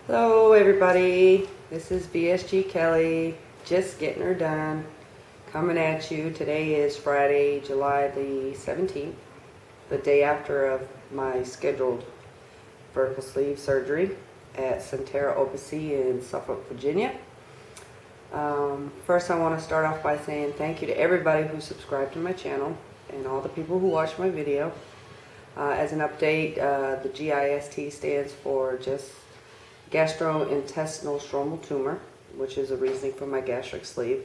Hello everybody, this is VSG Kelly, just getting her done, coming at you. Today is Friday, July the 17th, the day after of my scheduled vertical sleeve surgery at Centera Opus in Suffolk, Virginia. First I want to start off by saying thank you to everybody who subscribed to my channel and all the people who watched my video. As an update, the GIST stands for just gastrointestinal stromal tumor, which is a reasoning for my gastric sleeve.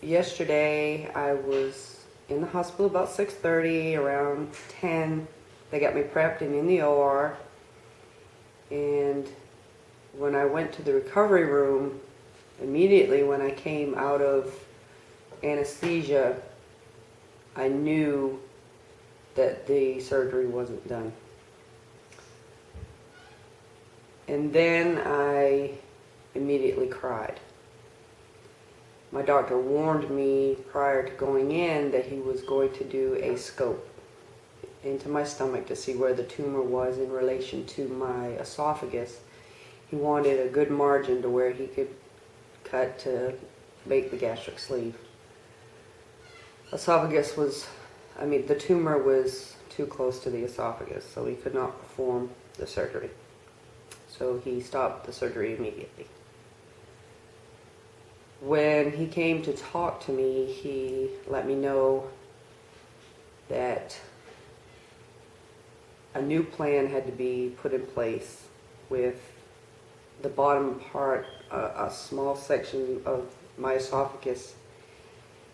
Yesterday I was in the hospital about 6:30, around 10 they got me prepped and in the OR, and when I went to the recovery room, immediately when I came out of anesthesia, I knew that the surgery wasn't done. And then I immediately cried. My doctor warned me prior to going in that he was going to do a scope into my stomach to see where the tumor was in relation to my esophagus. He wanted a good margin to where he could cut to make the gastric sleeve. Esophagus was, the tumor was too close to the esophagus, so he could not perform the surgery. So he stopped the surgery immediately. When he came to talk to me, he let me know that a new plan had to be put in place with the bottom part, a small section of my esophagus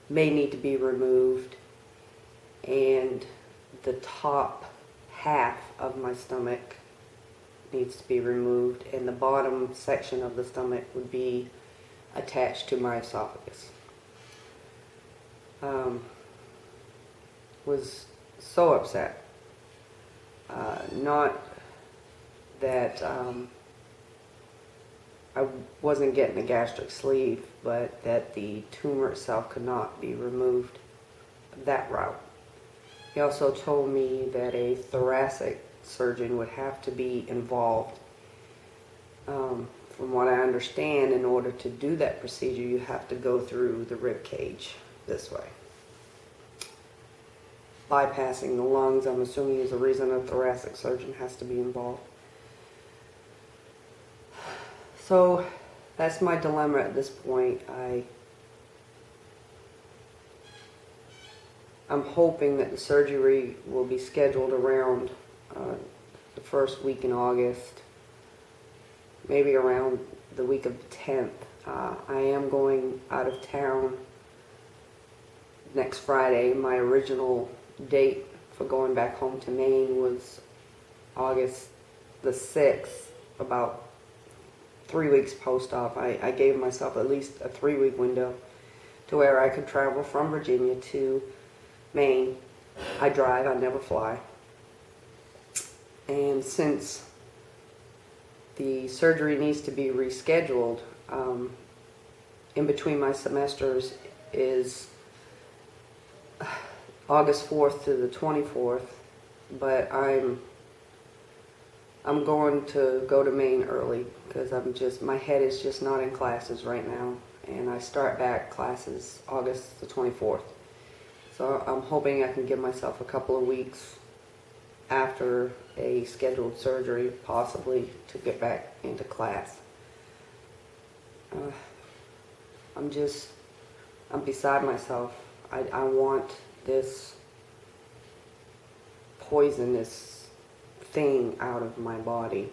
may need to be removed, and the top half of my stomach needs to be removed, and the bottom section of the stomach would be attached to my esophagus. Was so upset. Not that I wasn't getting a gastric sleeve, but that the tumor itself could not be removed that route. He also told me that a thoracic surgeon would have to be involved. From what I understand, in order to do that procedure, you have to go through the rib cage this way. Bypassing the lungs, I'm assuming, is the reason a thoracic surgeon has to be involved. So that's my dilemma at this point. I'm hoping that the surgery will be scheduled around the first week in August, maybe around the week of the 10th. I am going out of town next Friday. My original date for going back home to Maine was August the 6th, about 3 weeks post-op. I gave myself at least a 3-week window to where I could travel from Virginia to Maine. I drive, I never fly. And since the surgery needs to be rescheduled, in between my semesters is August 4th to the 24th, but I'm going to go to Maine early because my head is just not in classes right now, and I start back classes August the 24th. So I'm hoping I can give myself a couple of weeks after a scheduled surgery, possibly, to get back into class. I'm beside myself. I want this poisonous thing out of my body,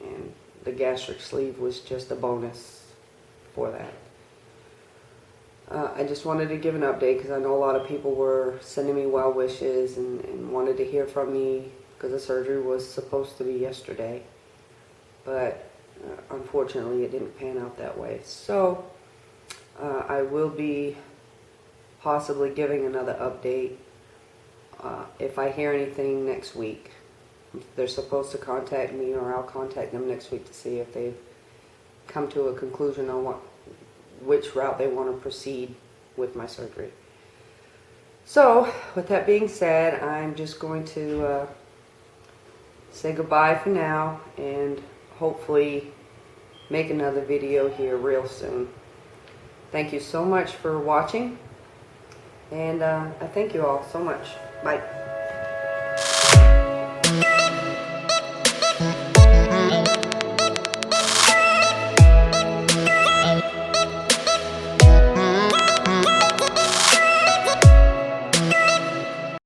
and the gastric sleeve was just a bonus for that. I just wanted to give an update because I know a lot of people were sending me well wishes and wanted to hear from me because the surgery was supposed to be yesterday, but unfortunately it didn't pan out that way. So I will be possibly giving another update if I hear anything next week. They're supposed to contact me, or I'll contact them next week to see if they've come to a conclusion on which route they want to proceed with my surgery. So, with that being said, I'm just going to say goodbye for now, and hopefully make another video here real soon. Thank you so much for watching, and I thank you all so much. Bye.